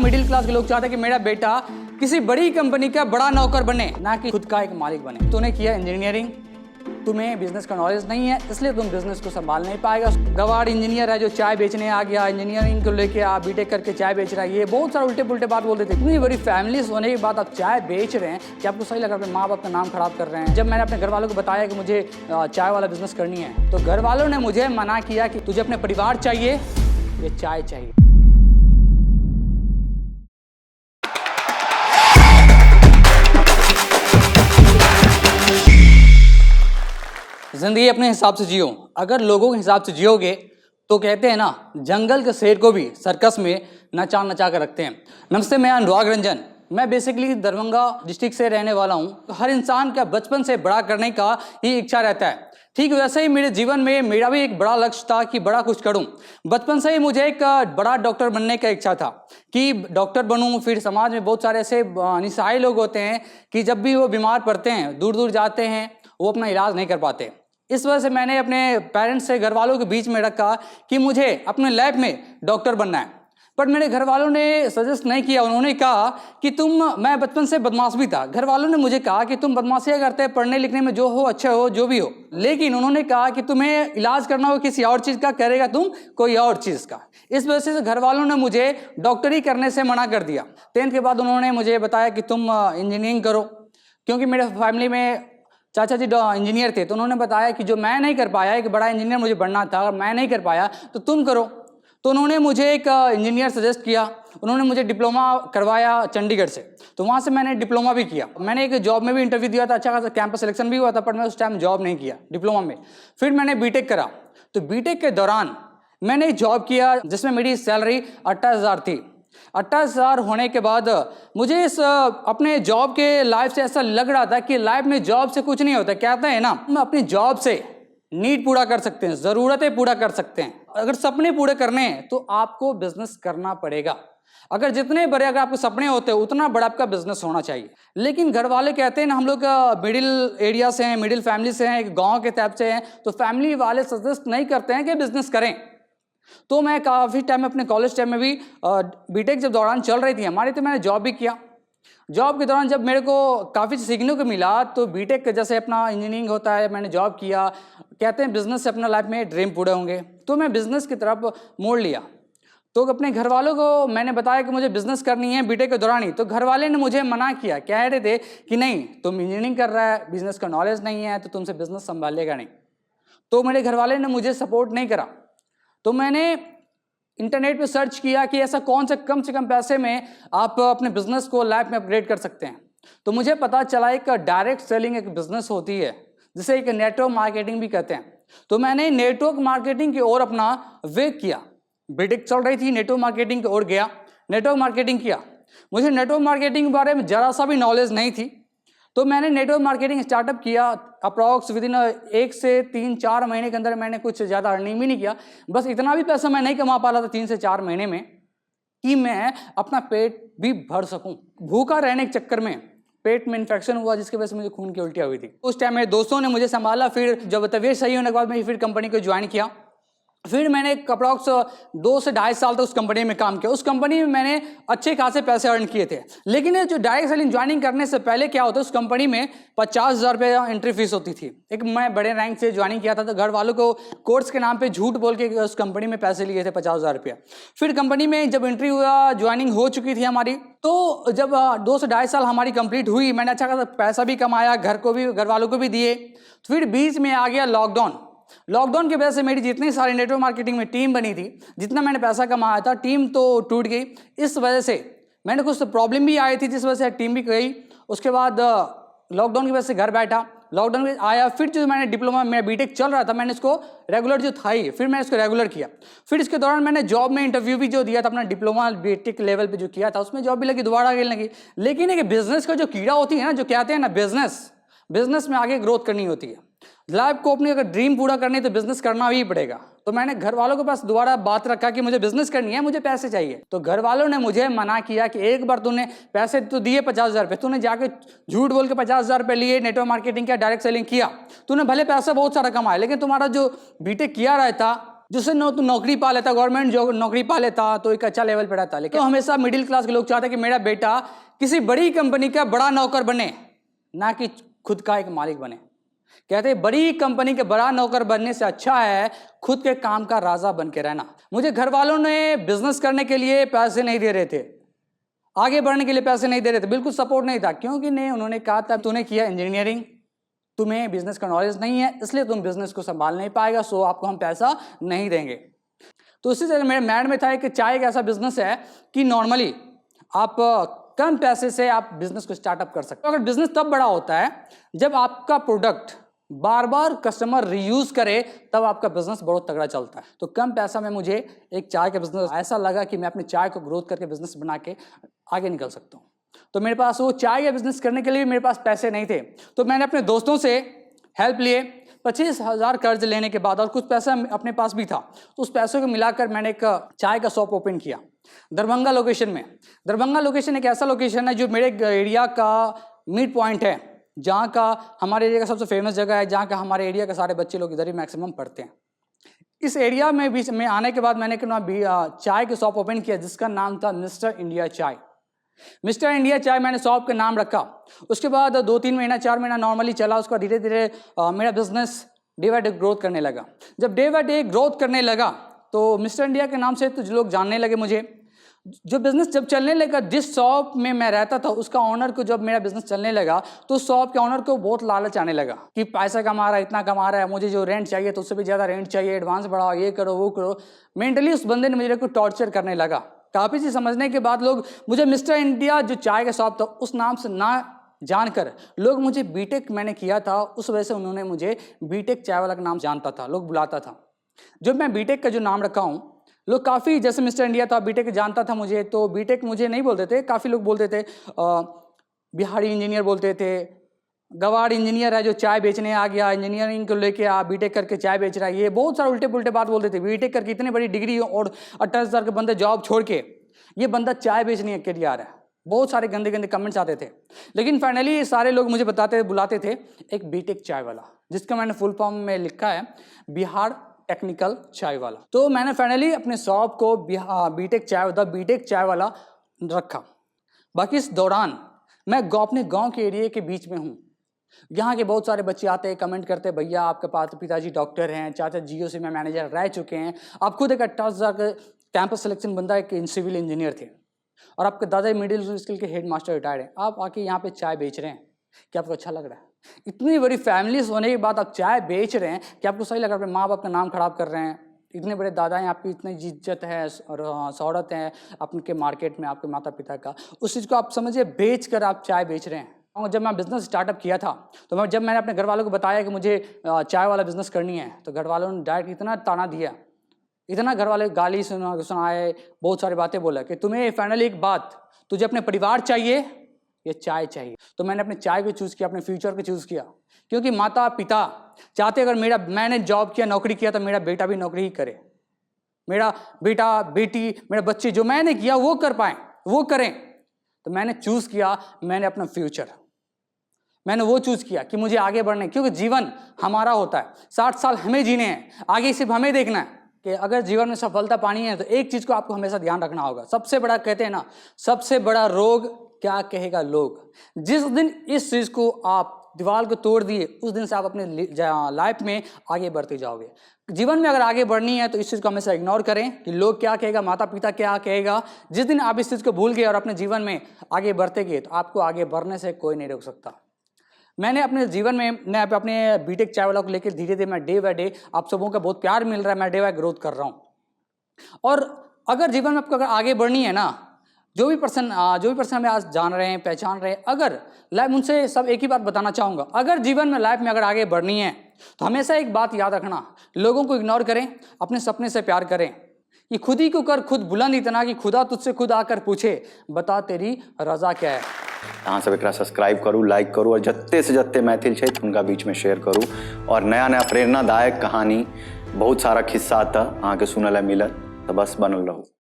Middle class के लोग चाहते हैं कि मेरा बेटा किसी बड़ी कंपनी का बड़ा नौकर बने, ना कि खुद का एक मालिक बने। तूने किया इंजीनियरिंग, तुम्हें बिजनेस का नॉलेज नहीं है, इसलिए तुम बिजनेस को संभाल नहीं पाएगा। गवाड़ इंजीनियर है जो चाय बेचने आ गया, इंजीनियरिंग को लेके आप बीटेक करके चाय बेच रहा है, ये बहुत सारे उल्टे पुल्टे बात बोलते थे। इतनी बड़ी फैमिली होने के बाद आप चाय बेच रहे हैं कि आपको सही लग रहा है, अपने माँ बाप का नाम खराब कर रहे हैं। जब मैंने अपने घर वालों को बताया कि मुझे चाय वाला बिजनेस करनी है, तो घर वालों ने मुझे मना किया कि तुझे अपने परिवार चाहिए, ये चाय चाहिए। जिंदगी अपने हिसाब से जियो। अगर लोगों के हिसाब से जियोगे तो कहते हैं ना, जंगल के शेर को भी सर्कस में नचा नचा कर रखते हैं। नमस्ते, मैं अनुराग रंजन। मैं बेसिकली दरभंगा डिस्ट्रिक्ट से रहने वाला हूँ। तो हर इंसान का बचपन से बड़ा करने का ही इच्छा रहता है। ठीक वैसे ही मेरे जीवन में मेरा भी एक बड़ा लक्ष्य था कि बड़ा कुछ करूं। बचपन से ही मुझे एक बड़ा डॉक्टर बनने का इच्छा था कि डॉक्टर बनूं। फिर समाज में बहुत सारे ऐसे निस्सहाय लोग होते हैं कि जब भी वो बीमार पड़ते हैं, दूर दूर जाते हैं, वो अपना इलाज नहीं कर पाते। इस वजह से मैंने अपने पेरेंट्स से, घर वालों के बीच में रखा कि मुझे अपने लाइफ में डॉक्टर बनना है। पर मेरे घर वालों ने सजेस्ट नहीं किया। उन्होंने कहा कि मैं बचपन से बदमाश भी था। घर वालों ने मुझे कहा कि तुम बदमाशियां करते हैं, पढ़ने लिखने में जो हो अच्छा हो, जो भी हो, लेकिन उन्होंने कहा कि तुम्हें इलाज करना हो किसी और चीज़ का, करेगा तुम कोई और चीज़ का। इस वजह से घर वालों ने मुझे डॉक्टरी करने से मना कर दिया। 10th के बाद उन्होंने मुझे बताया कि तुम इंजीनियरिंग करो, क्योंकि मेरे फैमिली में चाचा जी इंजीनियर थे। तो उन्होंने बताया कि जो मैं नहीं कर पाया, एक बड़ा इंजीनियर मुझे बनना था, अगर मैं नहीं कर पाया तो तुम करो। तो उन्होंने मुझे एक इंजीनियर सजेस्ट किया। उन्होंने मुझे डिप्लोमा करवाया चंडीगढ़ से। तो वहाँ से मैंने डिप्लोमा भी किया। मैंने एक जॉब में भी इंटरव्यू दिया था, अच्छा खासा कैंपस सिलेक्शन भी हुआ था, पर मैं उस टाइम जॉब नहीं किया डिप्लोमा में। फिर मैंने बीटेक करा। तो बीटेक के दौरान मैंने जॉब किया जिसमें मेरी सैलरी 28,000 थी। 28,000 होने के बाद मुझे इस अपने जॉब के लाइफ से ऐसा लग रहा था कि लाइफ में जॉब से कुछ नहीं होता। कहते हैं ना, हम अपनी जॉब से नीड पूरा कर सकते हैं, ज़रूरतें पूरा कर सकते हैं। अगर सपने पूरे करने हैं तो आपको बिजनेस करना पड़ेगा। अगर जितने बड़े अगर आपके सपने होते हैं, उतना बड़ा आपका बिजनेस होना चाहिए। लेकिन घर वाले कहते हैं ना, हम लोग मिडिल एरिया से हैं, मिडिल फैमिली से हैं, एक गाँव के टाइप से हैं, तो फैमिली वाले सजेस्ट नहीं करते हैं कि बिजनेस करें। तो मैं काफ़ी टाइम अपने कॉलेज टाइम में भी बीटेक जब दौरान चल रही थी हमारी, तो मैंने जॉब भी किया। जॉब के दौरान जब मेरे को काफ़ी सीखने को मिला, तो बीटेक जैसे अपना इंजीनियरिंग होता है, मैंने जॉब किया। कहते हैं बिजनेस से अपना लाइफ में ड्रीम पूरे होंगे, तो मैं बिजनेस की तरफ मोड़ लिया। तो अपने घर वालों को मैंने बताया कि मुझे बिजनेस करनी है बीटेक के दौरान ही। तो घर वाले ने मुझे मना किया, कह रहे थे कि नहीं, तुम इंजीनियरिंग कर रहा है, बिजनेस का नॉलेज नहीं है, तो तुमसे बिजनेस संभालेगा नहीं। तो मेरे घर वाले ने मुझे सपोर्ट नहीं करा। तो मैंने इंटरनेट पे सर्च किया कि ऐसा कौन से कम पैसे में आप अपने बिजनेस को लाइफ में अपग्रेड कर सकते हैं। तो मुझे पता चला एक डायरेक्ट सेलिंग एक बिजनेस होती है, जिसे एक नेटवर्क मार्केटिंग भी कहते हैं। तो मैंने नेटवर्क मार्केटिंग की ओर अपना वेग किया। बीटेक चल रही थी, नेटवर्क मार्केटिंग की ओर गया, नेटवर्क मार्केटिंग किया। मुझे नेटवर्क मार्केटिंग के बारे में जरा सा भी नॉलेज नहीं थी। तो मैंने नेटवर्क मार्केटिंग स्टार्टअप किया। अप्रॉक्स विदिन 1 से 3-4 महीने के अंदर मैंने कुछ ज़्यादा अर्निंग भी नहीं किया। बस इतना भी पैसा मैं नहीं कमा पा रहा था 3 से 4 महीने में कि मैं अपना पेट भी भर सकूं। भूखा रहने के चक्कर में पेट में इन्फेक्शन हुआ, जिसकी वजह से मुझे खून की उल्टियाँ हुई थी। उस टाइम मेरे दोस्तों ने मुझे संभाला। फिर जब तबीयत सही होने के बाद मैं फिर कंपनी को ज्वाइन किया। फिर मैंने अप्रॉक्स 2 से 2.5 साल तक उस कंपनी में काम किया। उस कंपनी में मैंने अच्छे खासे पैसे अर्न किए थे। लेकिन ये जो डायरेक्ट सेलिंग ज्वाइनिंग करने से पहले क्या होता है, उस कंपनी में 50,000 रुपये एंट्री फीस होती थी। एक मैं बड़े रैंक से ज्वाइनिंग किया था, तो घर वालों को कोर्स के नाम पे झूठ बोल के उस कंपनी में पैसे लिए थे 50,000 रुपये। फिर कंपनी में जब एंट्री हुआ, ज्वाइनिंग हो चुकी थी हमारी, तो जब 2 से 2.5 साल हमारी कंप्लीट हुई, मैंने अच्छा खासा पैसा भी कमाया, घर वालों को भी दिए। फिर बीच में आ गया लॉकडाउन। लॉकडाउन की वजह से मेरी जितनी सारी नेटवर्क मार्केटिंग में टीम बनी थी, जितना मैंने पैसा कमाया था, टीम तो टूट गई। इस वजह से मैंने कुछ प्रॉब्लम भी आई थी, जिस वजह से टीम भी गई। उसके बाद लॉकडाउन की वजह से घर बैठा, लॉकडाउन में आया। फिर जो मैंने डिप्लोमा में बीटेक चल रहा था, मैंने इसको रेगुलर जो था ही, फिर मैंने इसको रेगुलर किया। फिर इसके दौरान मैंने जॉब में इंटरव्यू भी जो दिया था, अपना डिप्लोमा बीटेक लेवल पे जो किया था, उसमें जॉब भी लगी, दोबारा लगी। लेकिन एक बिजनेस का जो कीड़ा होती है ना, जो कहते हैं ना, बिजनेस में आगे ग्रोथ करनी होती है। लाइफ को अपनी अगर ड्रीम पूरा करनी है तो बिजनेस करना ही पड़ेगा। तो मैंने घर वालों के पास दोबारा बात रखा कि मुझे बिजनेस करनी है, मुझे पैसे चाहिए। तो घर वालों ने मुझे मना किया कि एक बार तूने पैसे तो दिए 50,000 रुपये, तूने जाके झूठ बोल के 50,000 रुपये लिए, नेटवर्क मार्केटिंग किया, डायरेक्ट सेलिंग किया, तूने भले पैसा बहुत सारा कमाया, लेकिन तुम्हारा जो बीटेक किया रहता जिससे तो नौकरी पा लेता, गवर्नमेंट जो नौकरी पा लेता तो एक अच्छा लेवल पे रहता। लेकिन तो हमेशा मिडिल क्लास के लोग चाहते हैं कि मेरा बेटा किसी बड़ी कंपनी का बड़ा नौकर बने, ना कि खुद का एक मालिक बने। कहते हैं बड़ी कंपनी के बड़ा नौकर बनने से अच्छा है खुद के काम का राजा बन के रहना। मुझे घर वालों ने बिजनेस करने के लिए पैसे नहीं दे रहे थे, आगे बढ़ने के लिए पैसे नहीं दे रहे थे, बिल्कुल सपोर्ट नहीं था, क्योंकि नहीं, उन्होंने कहा था तूने किया इंजीनियरिंग, तुम्हें बिजनेस का नॉलेज नहीं है, इसलिए तुम बिजनेस को संभाल नहीं पाएगा, सो आपको हम पैसा नहीं देंगे। तो उसी तरह मेरे माइंड में था कि चाय एक ऐसा बिजनेस है कि नॉर्मली आप कम पैसे से आप बिजनेस को स्टार्टअप कर सकते हो। अगर बिजनेस तब बड़ा होता है जब आपका प्रोडक्ट बार बार कस्टमर रीयूज करे, तब आपका बिजनेस बहुत तगड़ा चलता है। तो कम पैसा में मुझे एक चाय का बिजनेस ऐसा लगा कि मैं अपनी चाय को ग्रोथ करके बिजनेस बना के आगे निकल सकता हूँ। तो मेरे पास वो चाय का बिजनेस करने के लिए मेरे पास पैसे नहीं थे, तो मैंने अपने दोस्तों से हेल्प लिए। 25,000 कर्ज लेने के बाद और कुछ पैसा अपने पास भी था, तो उस पैसों को मिलाकर मैंने एक चाय का शॉप ओपन किया दरभंगा लोकेशन में। दरभंगा लोकेशन एक ऐसा लोकेशन है जो मेरे एरिया का मिड पॉइंट है, जहाँ का हमारे एरिया का सबसे फेमस जगह है, जहाँ का हमारे एरिया के सारे बच्चे लोग इधर ही मैक्सिमम पढ़ते हैं। इस एरिया में बीच में आने के बाद मैंने चाय की शॉप ओपन किया जिसका नाम था मिस्टर इंडिया चाय। मिस्टर इंडिया चाय मैंने शॉप का नाम रखा। उसके बाद 2-3 महीना 4 महीना नॉर्मली चला, उसका धीरे धीरे मेरा business day by day growth करने लगा। जब डे बाय डे ग्रोथ करने लगा तो मिस्टर इंडिया के नाम से तो लोग जानने लगे मुझे। जो बिजनेस जब चलने लगा, जिस शॉप में मैं रहता था उसका ऑनर को, जब मेरा बिजनेस चलने लगा तो शॉप के ऑनर को बहुत लालच आने लगा कि पैसा कमा रहा है, इतना कमा रहा है, मुझे जो रेंट चाहिए तो उससे भी ज़्यादा रेंट चाहिए, एडवांस बढ़ाओ, ये करो वो करो। मेंटली उस बंदे ने मुझे को टॉर्चर करने लगा। काफ़ी चीज़ समझने के बाद लोग मुझे मिस्टर इंडिया जो चाय का शॉप था उस नाम से ना जानकर लोग मुझे बीटेक मैंने किया था, उस वजह से उन्होंने मुझे बीटेक चाय वाला का नाम जानता था, लोग बुलाता था। जब मैं बीटेक का जो नाम रखा हूँ, लोग काफ़ी, जैसे मिस्टर इंडिया था, बीटेक जानता था मुझे, तो बीटेक मुझे नहीं बोलते थे, काफ़ी लोग बोलते थे बिहारी इंजीनियर बोलते थे, गवाड़ इंजीनियर है जो चाय बेचने आ गया, इंजीनियरिंग को लेके आ बीटेक करके चाय बेच रहा है, ये बहुत सारे उल्टे पुल्टे बात बोलते थे। बीटेक करके इतनी बड़ी डिग्री और 28,000 के बंदे जॉब छोड़ के ये बंदा चाय बेचने के लिए आ रहा है, बहुत सारे गंदे गंदे कमेंट्स आते थे। लेकिन फाइनली सारे लोग मुझे बुलाते थे एक बीटेक चाय वाला, जिसका मैंने फुल फॉर्म में लिखा है बिहार टेक्निकल चाय वाला। तो मैंने फाइनली अपने शॉप को बीटेक चाय वाला रखा। बाकी इस दौरान मैं अपने गांव के एरिया के बीच में हूँ। यहाँ के बहुत सारे बच्चे आते हैं, कमेंट करते हैं, भैया आपके पिताजी डॉक्टर हैं, चाचा जीओसी में मैनेजर रह चुके हैं, आप खुद एक 28,000 का कैंपस सिलेक्शन बंदा एक सिविल इंजीनियर थे, और आपके दादा मिडिल स्कूल के हेड मास्टर रिटायर्ड हैं, आप आके यहाँ पे चाय बेच रहे हैं, क्या आपको अच्छा लग रहा है? इतनी बड़ी फैमिली होने के बाद आप चाय बेच रहे हैं, क्या आपको सही लग रहा है? अपने माँ बाप का नाम खराब कर रहे हैं, इतने बड़े दादा हैं, आपकी इतनी इज्जत है और शोहरत है आपके मार्केट में, आपके माता पिता का, उस चीज़ को आप समझिए बेच कर आप चाय बेच रहे हैं। और जब मैं बिज़नेस स्टार्टअप किया था तो जब मैंने अपने घर वालों को बताया कि मुझे चाय वाला बिज़नेस करनी है, तो घर वालों ने डायरेक्ट इतना ताना दिया, इतना घर वाले गाली सुनाए, बहुत सारी बातें बोला कि तुम्हें फाइनली एक बात, तुझे अपने परिवार चाहिए या चाय चाहिए? तो मैंने अपने चाय को चूज़ किया, अपने फ्यूचर को चूज़ किया, क्योंकि माता पिता चाहते अगर मैंने जॉब किया, नौकरी किया, तो मेरा बेटा भी नौकरी ही करे, मेरा बेटा बेटी मेरे बच्चे जो मैंने किया वो कर पाएँ, वो करें। तो मैंने चूज़ किया, मैंने अपना फ्यूचर, मैंने वो चूज़ किया कि मुझे आगे बढ़ना है, क्योंकि जीवन हमारा होता है, 60 साल हमें जीने हैं, आगे सिर्फ हमें देखना है कि अगर जीवन में सफलता पानी है तो एक चीज़ को आपको हमेशा ध्यान रखना होगा। सबसे बड़ा, कहते हैं ना, सबसे बड़ा रोग क्या कहेगा लोग। जिस दिन इस चीज़ को आप दीवार को तोड़ दिए, उस दिन से आप अपने लाइफ में आगे बढ़ते जाओगे। जीवन में अगर आगे बढ़नी है तो इस चीज़ को हमेशा इग्नोर करें कि लोग क्या कहेगा, माता पिता क्या कहेगा। जिस दिन आप इस चीज़ को भूल गए और अपने जीवन में आगे बढ़ते गए तो आपको आगे बढ़ने से कोई नहीं रोक सकता। मैंने अपने जीवन में, मैं अपने बीटेक चाय वाला को लेकर धीरे धीरे मैं डे बाय डे, आप सबों का बहुत प्यार मिल रहा है, मैं डे बाय ग्रोथ कर रहा हूँ। और अगर जीवन में आपको अगर आगे बढ़नी है ना, जो भी पर्सन हमें आज जान रहे हैं, पहचान रहे हैं, अगर लाइफ, उनसे सब एक ही बात बताना चाहूँगा, अगर जीवन में लाइफ में अगर आगे बढ़नी है तो हमेशा एक बात याद रखना, लोगों को इग्नोर करें, अपने सपने से प्यार करें। ये खुद ही को कर खुद बुलंद इतना कि खुदा तुझसे खुद आकर पूछे, बता तेरी रजा क्या है। यहाँ सब एक सब्सक्राइब करूँ, लाइक करूँ और जत्ते से जत्ते मैथिल छे उनका बीच में शेयर करूँ। और नया नया प्रेरणादायक कहानी बहुत सारा खिस्सा आता अहाँ के सुनल मिलत, तो बस बनल रहू।